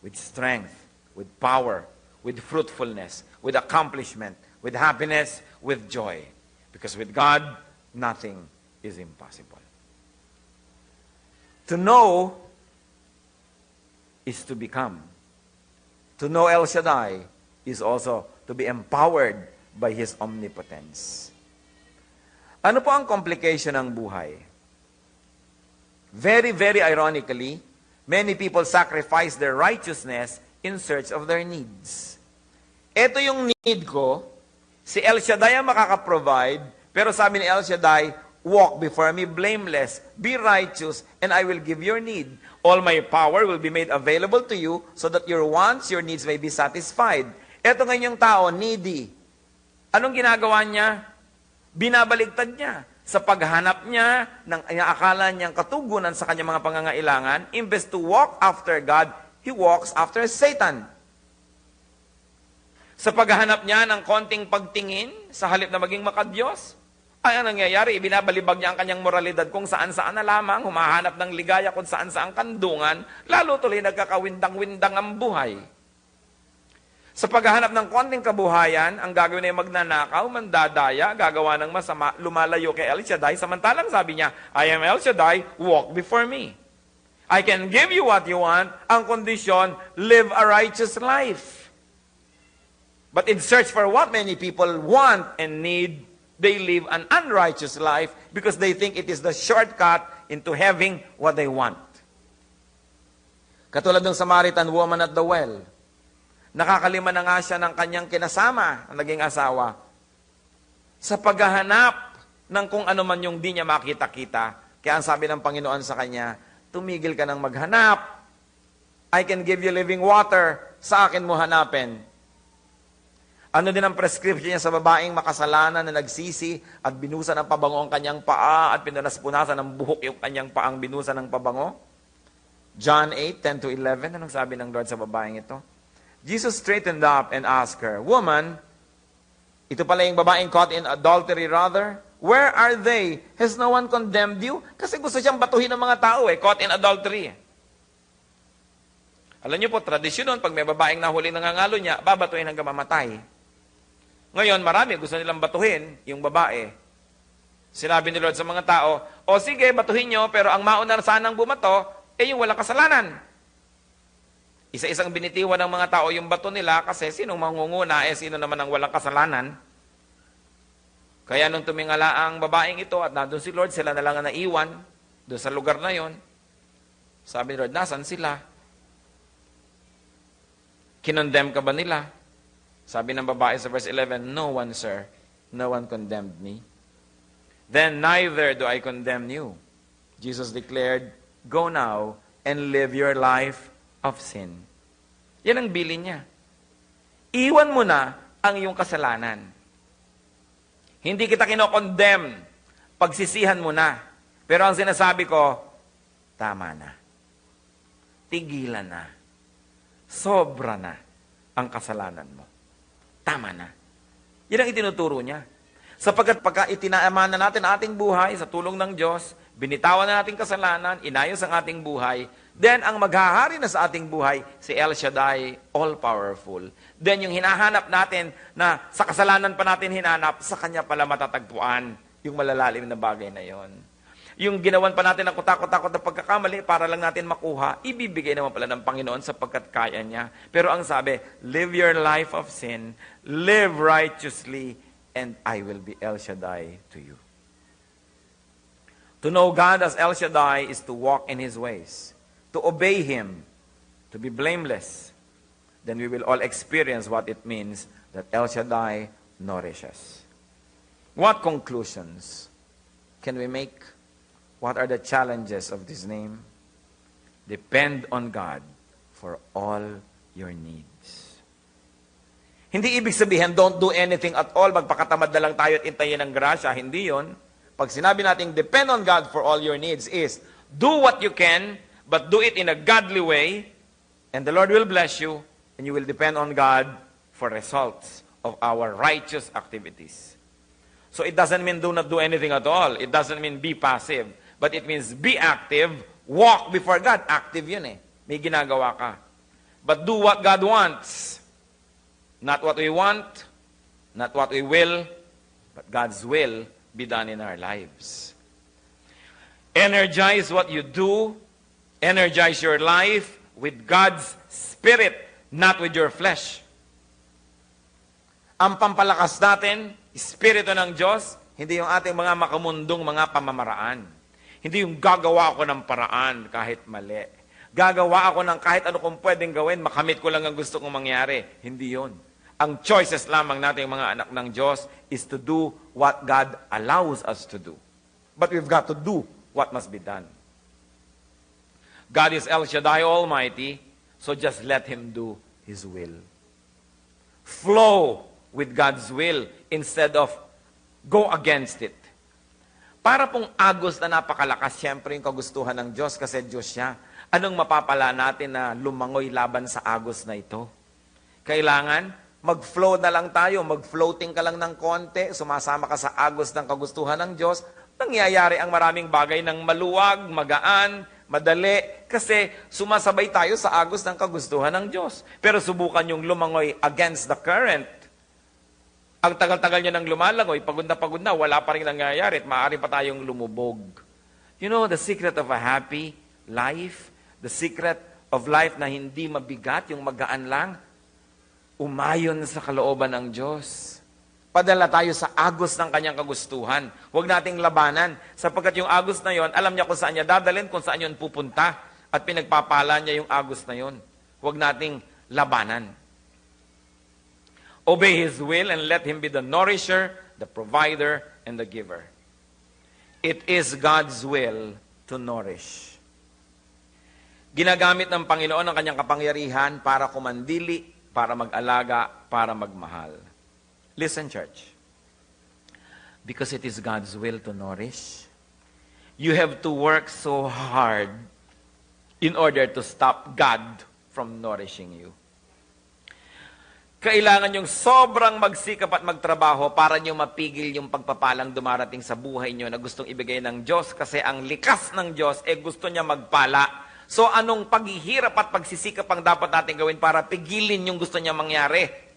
with strength, with power, with fruitfulness, with accomplishment, with happiness, with joy. Because with God, nothing is impossible. To know is to become. To know El Shaddai is also to be empowered by His omnipotence. Ano po ang complication ng buhay? Very, very ironically, many people sacrifice their righteousness in search of their needs. Ito yung need ko, si El Shaddai ang makakaprovide, pero sabi ni El Shaddai, walk before me blameless, be righteous, and I will give your need. All my power will be made available to you so that your wants, your needs may be satisfied. Ito ngayong tao, needy. Anong ginagawa niya? Binabaligtad niya. Sa paghanap niya ng inaakala niyang katugunan sa kanyang mga pangangailangan, imbes to walk after God, he walks after Satan. Sa paghahanap niya ng konting pagtingin, sa halip na maging makadiyos, ay ang nangyayari, ibinabalibag niya ang kanyang moralidad kung saan-saan na lamang, humahanap ng ligaya kung saan-saan kandungan, lalo tuloy nagkakawindang-windang ang buhay. Sa paghahanap ng konting kabuhayan, ang gagawin ay magnanakaw, mandadaya, gagawa ng masama, lumalayo kay El Shaddai, samantalang sabi niya, I am El Shaddai, walk before me. I can give you what you want, ang kondisyon, live a righteous life. But in search for what many people want and need, they live an unrighteous life because they think it is the shortcut into having what they want. Katulad ng Samaritan woman at the well. Nakakalima na nga siya ng kanyang kinasama, ang naging asawa, sa paghahanap ng kung ano man yung di niya makita-kita. Kaya ang sabi ng Panginoon sa kanya, tumigil ka ng maghanap. I can give you living water. Sa akin mo hanapin. Ano din ang prescription niya sa babaeng makasalanan na nagsisi at binusa ng pabango ang kanyang paa at pinunas-punasan ng buhok yung kanyang paang binusa ng pabango? John 8:10-11, anong sabi ng Lord sa babaeng ito? Jesus straightened up and asked her, Woman, ito pala yung babaeng caught in adultery rather, where are they? Has no one condemned you? Kasi gusto siyang batuhin ng mga tao caught in adultery. Alam niyo po, tradisyon nun, pag may babaeng nahuli nangangalo niya, babatuhin hanggang mamatay. Ngayon, marami gusto nilang batuhin yung babae. Sinabi ni Lord sa mga tao, o sige, batuhin nyo, pero ang mauna sanang bumato, yung walang kasalanan. Isa-isang binitiwan ng mga tao yung bato nila kasi sinong mangunguna, sino naman ang walang kasalanan. Kaya nung tumingala ang babaeng ito at nandun si Lord, sila na lang ang naiwan doon sa lugar na yon. Sabi ni Lord, nasan sila? Kinondemn ka ba nila? Sabi ng babae sa verse 11, No one, sir. No one condemned me. Then neither do I condemn you. Jesus declared, Go now and live your life of sin. Yan ang bilin niya. Iwan mo na ang iyong kasalanan. Hindi kita kinokondemn. Pagsisihan mo na. Pero ang sinasabi ko, tama na. Tigilan na. Sobra na ang kasalanan mo. Tama na. Yan ang itinuturo niya. Sapagkat pagka itinaama na natin ating buhay sa tulong ng Diyos, binitawan na natin kasalanan, inayos ang ating buhay, then ang maghahari na sa ating buhay, si El Shaddai, all-powerful. Then yung hinahanap natin na sa kasalanan pa natin hinanap, sa Kanya pala matatagpuan yung malalalim na bagay na yon. Yung ginawan pa natin ng kutakot-takot na pagkakamali para lang natin makuha, ibibigay naman pala ng Panginoon sapagkat kaya niya. Pero ang sabi, live your life of sin, live righteously, and I will be El Shaddai to you. To know God as El Shaddai is to walk in His ways, to obey Him, to be blameless. Then we will all experience what it means that El Shaddai nourishes. What conclusions can we make? What are the challenges of this name? Depend on God for all your needs. Hindi ibig sabihin, don't do anything at all, magpakatamad na lang tayo at intayin ng grasya. Hindi yon. Pag sinabi natin, depend on God for all your needs is, do what you can, but do it in a godly way, and the Lord will bless you, and you will depend on God for results of our righteous activities. So it doesn't mean do not do anything at all. It doesn't mean be passive. But it means be active, walk before God. Active yun May ginagawa ka. But do what God wants. Not what we want, not what we will, but God's will be done in our lives. Energize what you do. Energize your life with God's Spirit, not with your flesh. Ang pampalakas natin, Espiritu ng Diyos, hindi yung ating mga makamundong mga pamamaraan. Hindi yung gagawa ako ng paraan kahit mali. Gagawa ako ng kahit ano kung pwedeng gawin, makamit ko lang ang gusto kong mangyari. Hindi yon. Ang choices lamang natin mga anak ng Diyos is to do what God allows us to do. But we've got to do what must be done. God is El Shaddai Almighty, so just let Him do His will. Flow with God's will instead of go against it. Para pong agos na napakalakas, siyempre yung kagustuhan ng Diyos kasi Diyos siya. Anong mapapala natin na lumangoy laban sa agos na ito? Kailangan mag-flow na lang tayo, mag-floating ka lang ng konti, sumasama ka sa agos ng kagustuhan ng Diyos, nangyayari ang maraming bagay ng maluwag, magaan, madali, kasi sumasabay tayo sa agos ng kagustuhan ng Diyos. Pero subukan yung lumangoy against the current. Ang tagal-tagal niya nang lumalangoy, pagod na, wala pa rin nangyayari at maaari pa tayong lumubog. You know, the secret of a happy life, the secret of life na hindi mabigat, yung magaan lang, umayon sa kalooban ng Diyos. Padala tayo sa agos ng kanyang kagustuhan. Huwag nating labanan, sapagkat yung agos na yon, alam niya kung saan niya dadalhin, kung saan yun pupunta, at pinagpapala niya yung agos na yon. Huwag nating labanan. Obey His will and let Him be the nourisher, the provider, and the giver. It is God's will to nourish. Ginagamit ng Panginoon ang kanyang kapangyarihan para kumandili, para mag-alaga, para magmahal. Listen, church. Because it is God's will to nourish, you have to work so hard in order to stop God from nourishing you. Kailangan yung sobrang magsikap at magtrabaho para nyo mapigil yung pagpapalang dumarating sa buhay nyo na gustong ibigay ng Diyos kasi ang likas ng Diyos gusto niya magpala. So anong paghihirap at pagsisikap ang dapat natin gawin para pigilin yung gusto niya mangyari?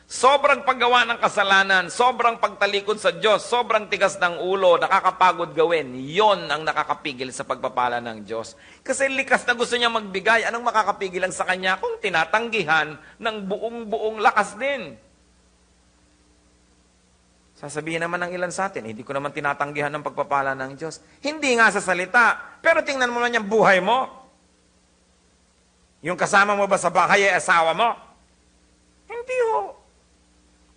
Sobrang paggawa ng kasalanan, sobrang pagtalikod sa Diyos, sobrang tigas ng ulo, nakakapagod gawin. Yon ang nakakapigil sa pagpapala ng Diyos. Kasi likas na gusto niya magbigay, anong makakapigil lang sa Kanya kung tinatanggihan ng buong lakas din? Sasabihin naman ng ilan sa atin, hindi ko naman tinatanggihan ng pagpapala ng Diyos. Hindi nga sa salita, pero tingnan mo naman yung buhay mo. Yung kasama mo ba sa bahay ay asawa mo? Hindi ho.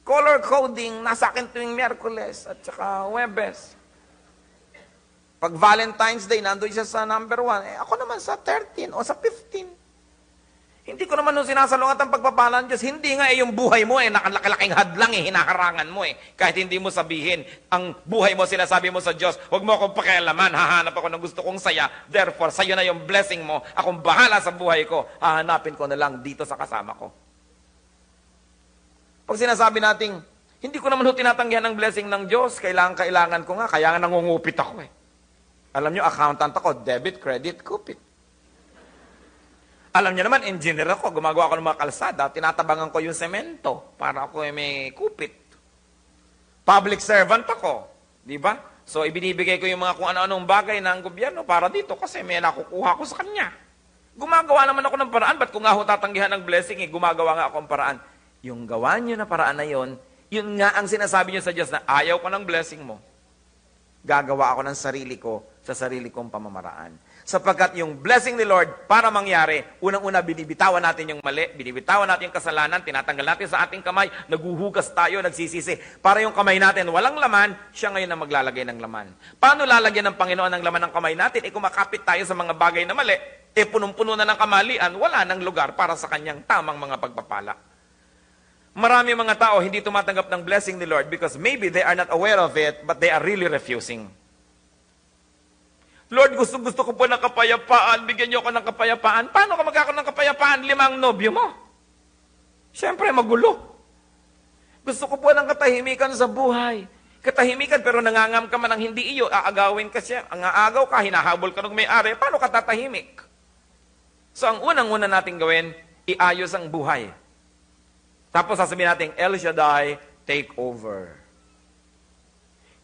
Color coding, nasa akin tuwing Miyerkules at saka Huwebes. Pag Valentine's Day, nandun siya sa number 1. Ako naman sa 13 o sa 15. Hindi ko naman nung sinasalungat ang pagpapala ng Diyos. Hindi nga yung buhay mo nakalaking hadlang hinaharangan mo Kahit hindi mo sabihin, ang buhay mo sinasabi mo sa Diyos, huwag mo akong pakialaman, hahanap ako ng gusto kong saya. Therefore, sa'yo na yung blessing mo. Akong bahala sa buhay ko. Hahanapin ko na lang dito sa kasama ko. Pag sinasabi nating, hindi ko naman tinatanggihan ng blessing ng Diyos, kailangan ko nga, kaya nga nangungupit ako Alam nyo, accountant ako, debit, credit, kupit. Alam nyo naman, engineer ako, gumagawa ako ng mga kalsada, tinatabangan ko yung semento para ako may kupit. Public servant ako, di ba? So, ibinibigay ko yung mga kung ano-anong bagay ng gobyerno para dito kasi may nakukuha ko sa kanya. Gumagawa naman ako ng paraan, ba't ko nga tatanggihan ng blessing gumagawa nga ako ng paraan. Yung gawa nyo na paraan na yun nga ang sinasabi nyo sa Diyos na ayaw ko ng blessing mo. Gagawa ako ng sarili ko sa sarili kong pamamaraan. Sapagkat yung blessing ni Lord para mangyari, unang-una binibitawan natin yung mali, binibitawan natin yung kasalanan, tinatanggal natin sa ating kamay, naguhugas tayo, nagsisisi. Para yung kamay natin walang laman, siya ngayon ang maglalagay ng laman. Paano lalagyan ng Panginoon ng laman ng kamay natin? Kung makapit tayo sa mga bagay na mali, punong-puno na ng kamalian, wala nang lugar para sa kanyang tamang mga pagpapala. Marami mga tao hindi tumatanggap ng blessing ni Lord because maybe they are not aware of it, but they are really refusing. Lord, gusto ko po ng kapayapaan, bigyan niyo ako ng kapayapaan. Paano ka magkakaroon ng kapayapaan? 5 nobyo mo. Siyempre, magulo. Gusto ko po ng katahimikan sa buhay. Katahimikan, pero nangangam ka man ng hindi iyo, aagawin ka siya. Ang aagaw ka, hinahabol ka ng may-ari, paano ka tatahimik? So, ang unang-una natin gawin, iayos ang buhay. Tapos sasabihin natin, El Shaddai, take over.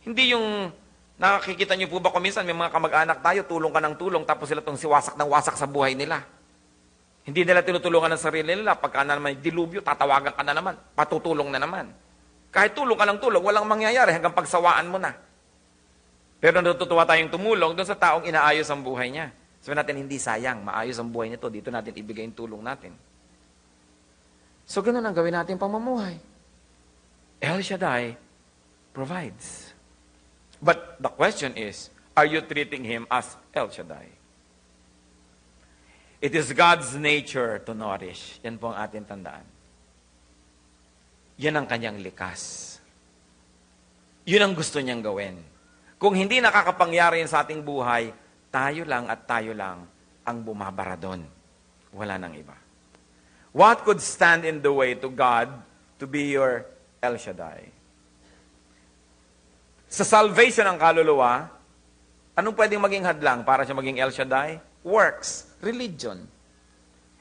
Hindi yung nakikita niyo po ba kung minsan may mga kamag-anak tayo, tulong ka ng tulong, tapos sila itong siwasak ng wasak sa buhay nila. Hindi nila tinutulungan ng sarili nila. Pagka na naman dilubyo, tatawagan ka na naman. Patutulong na naman. Kahit tulong ka ng tulong, walang mangyayari hanggang pagsawaan mo na. Pero natutuwa tayong tumulong doon sa taong inaayos ang buhay niya. Sabihin natin, hindi sayang, maayos ang buhay nito, dito natin ibigay yung tulong natin. So, ganun ang gawin natin pamumuhay. El Shaddai provides. But the question is, are you treating Him as El Shaddai? It is God's nature to nourish. Yan po ang ating tandaan. Yan ang kanyang likas. Yun ang gusto niyang gawin. Kung hindi nakakapangyari yan sa ating buhay, tayo lang at tayo lang ang bumabara doon. Wala nang iba. What could stand in the way to God to be your El Shaddai? Sa salvation ng kaluluwa, anong pwedeng maging hadlang para siya maging El Shaddai? Works. Religion.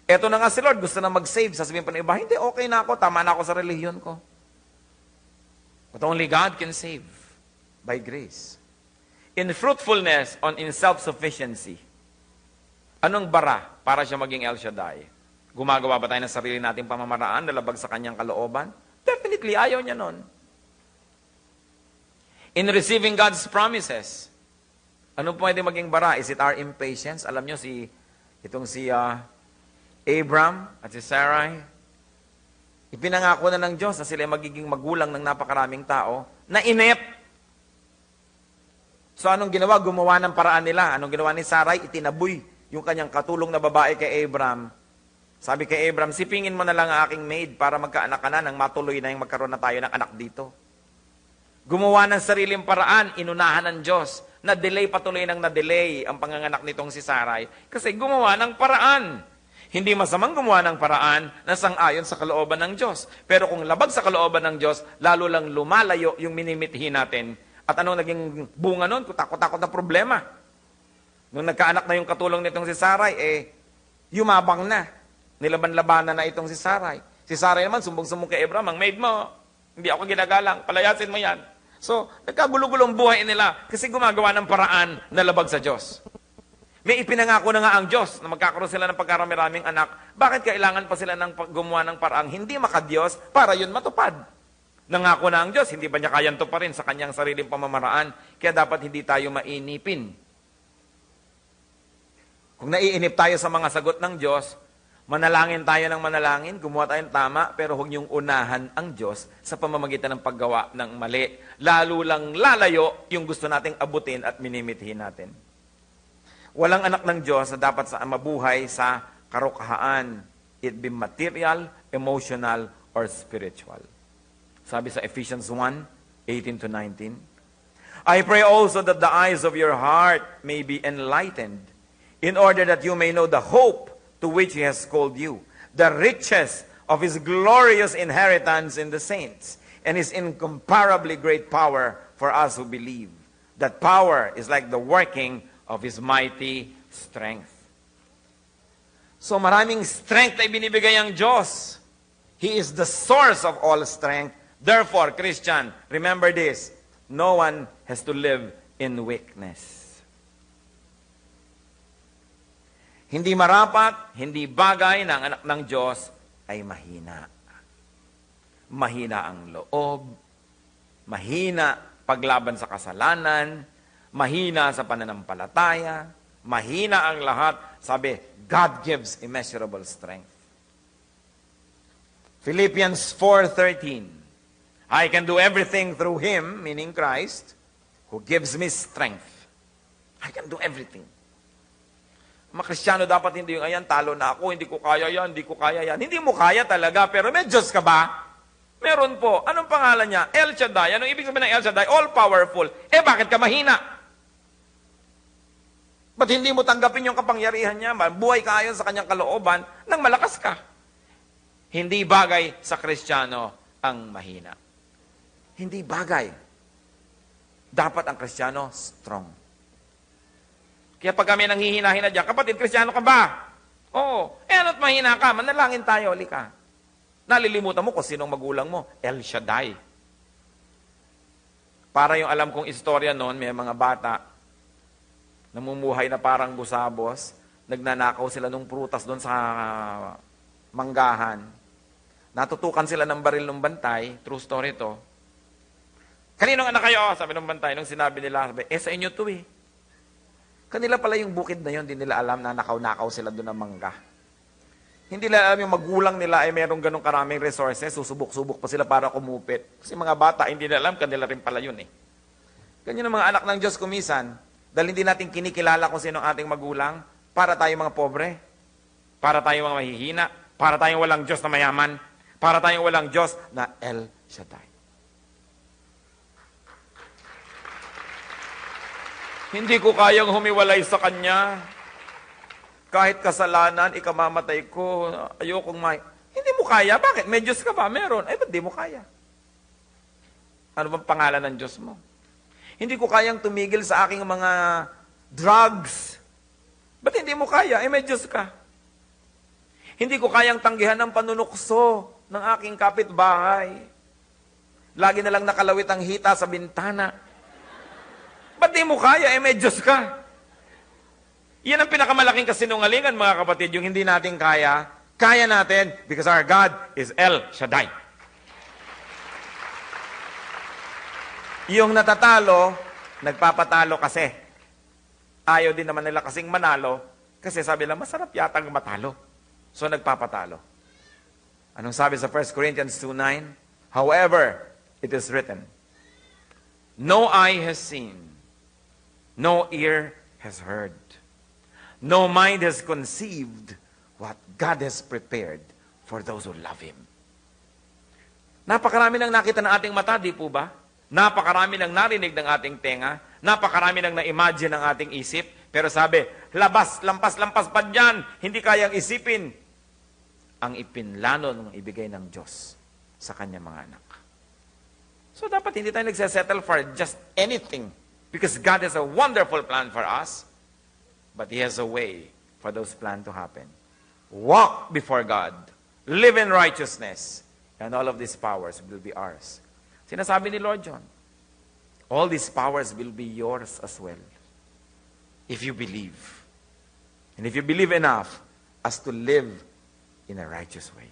Eto na nga si Lord, gusto na mag-save. Sasabihin pa ng iba, hindi, okay na ako, tama na ako sa relihiyon ko. But only God can save by grace. In fruitfulness, in self-sufficiency, anong bara para siya maging El Shaddai? Gumagawa ba tayo ng sarili nating pamamaraan na labag sa kanyang kalooban? Definitely, ayaw niya nun. In receiving God's promises, anong pwede maging bara? Is it our impatience? Alam nyo, itong si Abram at si Sarai, ipinangako na ng Diyos na sila magiging magulang ng napakaraming tao, na inip. So anong ginawa? Gumawa ng paraan nila. Anong ginawa ni Sarai? Itinaboy yung kanyang katulong na babae kay Abram. Sabi kay Abram, sipingin mo na lang ang aking maid para magkaanak ka na nang matuloy na yung magkaroon na tayo ng anak dito. Gumawa ng sariling paraan, inunahan ng Diyos. Na-delay patuloy ng na-delay ang panganganak nitong si Sarai kasi gumawa ng paraan. Hindi masamang gumawa ng paraan na sang-ayon sa kalooban ng Diyos. Pero kung labag sa kalooban ng Diyos, lalo lang lumalayo yung minimithi natin. At anong naging bunga nun? Kutakot-takot na problema. Nung nagkaanak na yung katulong nitong si Sarai, yumabang na. Nilaban-labanan na itong si Sarai. Si Sarai naman, sumbong-sumbong kay Abraham, ang maid mo, hindi ako ginagalang, palayasin mo yan. So, nagkagulo-gulong buhay nila kasi gumagawa ng paraan na labag sa Diyos. May ipinangako na nga ang Diyos na magkakaroon sila ng pagkarami-raming anak. Bakit kailangan pa sila ng gumawa ng paraang hindi makadiyos para yun matupad? Nangako na ang Diyos, hindi ba niya kayang tuparin sa kanyang sariling pamamaraan? Kaya dapat hindi tayo mainipin. Kung naiinip tayo sa mga sagot ng Diyos, manalangin tayo ng manalangin, gumawa tayo ng tama, pero huwag niyong unahan ang Diyos sa pamamagitan ng paggawa ng mali. Lalo lang lalayo yung gusto nating abutin at minimithi natin. Walang anak ng Diyos na dapat mabuhay sa karukahaan. It be material, emotional, or spiritual. Sabi sa Ephesians 1:18-19, I pray also that the eyes of your heart may be enlightened, in order that you may know the hope to which He has called you, the riches of His glorious inheritance in the saints, and His incomparably great power for us who believe. That power is like the working of His mighty strength. So maraming strength na ibinibigay ang Diyos. He is the source of all strength. Therefore, Christian, remember this, no one has to live in weakness. Hindi marapat, hindi bagay na ang anak ng Diyos ay mahina. Mahina ang loob, mahina paglaban sa kasalanan, mahina sa pananampalataya, mahina ang lahat. Sabi, God gives immeasurable strength. Philippians 4:13, I can do everything through Him, meaning Christ, who gives me strength. I can do everything. Mga Kristiyano dapat hindi yung, ayan, talo na ako, hindi ko kaya yan, hindi ko kaya yan. Hindi mo kaya talaga, pero may Diyos ka ba? Meron po. Anong pangalan niya? El Shaddai. Anong ibig sabihin ng El Shaddai? All-powerful. Bakit ka mahina? Ba't hindi mo tanggapin yung kapangyarihan niya? Buhay ka ayon sa kanyang kalooban nang malakas ka. Hindi bagay sa Kristiyano ang mahina. Hindi bagay. Dapat ang Kristiyano strong. Kaya pag kami nanghihina-hina dyan, kapatid, Kristiyano ka ba? Oo. Ano't mahina ka? Manalangin tayo, halika. Nalilimutan mo kung sinong magulang mo. El Shaddai. Para yung alam kong istorya noon, may mga bata, namumuhay na parang busabos, nagnanakaw sila ng prutas doon sa manggahan. Natutukan sila ng baril ng bantay. True story to. Kaninong anak kayo? Sabi ng bantay. Nung sinabi nila, sabi, sa inyo to eh. Kanila pala yung bukid na yun, hindi nila alam na nakaw-nakaw sila doon ng mangga. Hindi nila alam yung magulang nila ay merong ganong karaming resources, susubok-subok pa sila para kumupit. Kasi mga bata, hindi nila alam, kanila rin pala yun eh. Ganyan ang mga anak ng Diyos kumisan, Dahil hindi natin kinikilala kung sino ang ating magulang, para tayo mga pobre, para tayo mga mahihina, para tayong walang Diyos na mayaman, para tayong walang Diyos na El Shaddai. Hindi ko kayang humiwalay sa Kanya. Kahit kasalanan, ikamamatay ko, ayokong Hindi mo kaya. Bakit? May Diyos ka ba? Meron. Ba't di mo kaya? Ano bang pangalan ng Diyos mo? Hindi ko kayang tumigil sa aking mga drugs. Ba't hindi mo kaya? May Diyos ka. Hindi ko kayang tanggihan ng panunukso ng aking kapitbahay. Lagi na lang nakalawit ang hita sa bintana. Ba't di mo kaya? May Diyos ka. Yan ang pinakamalaking kasinungalingan, mga kapatid, yung hindi natin kaya. Kaya natin because our God is El Shaddai. Yung natatalo, nagpapatalo kasi. Ayaw din naman nila kasing manalo kasi sabi nila, masarap yatang matalo. So nagpapatalo. Anong sabi sa 1 Corinthians 2:9? However, it is written, no eye has seen, no ear has heard, no mind has conceived what God has prepared for those who love Him. Napakarami nang nakita ng ating mata, di po ba? Napakarami nang narinig ng ating tenga, napakarami nang na-imagine ng ating isip, pero sabi, lampas pa dyan, hindi kayang isipin ang ipinlano ng ibigay ng Diyos sa kanyang mga anak. So dapat hindi tayo nagsasettle for just anything because God has a wonderful plan for us, but He has a way for those plans to happen. Walk before God, live in righteousness, and all of these powers will be ours. Sinasabi ni Lord John, all these powers will be yours as well if you believe. And if you believe enough as to live in a righteous way.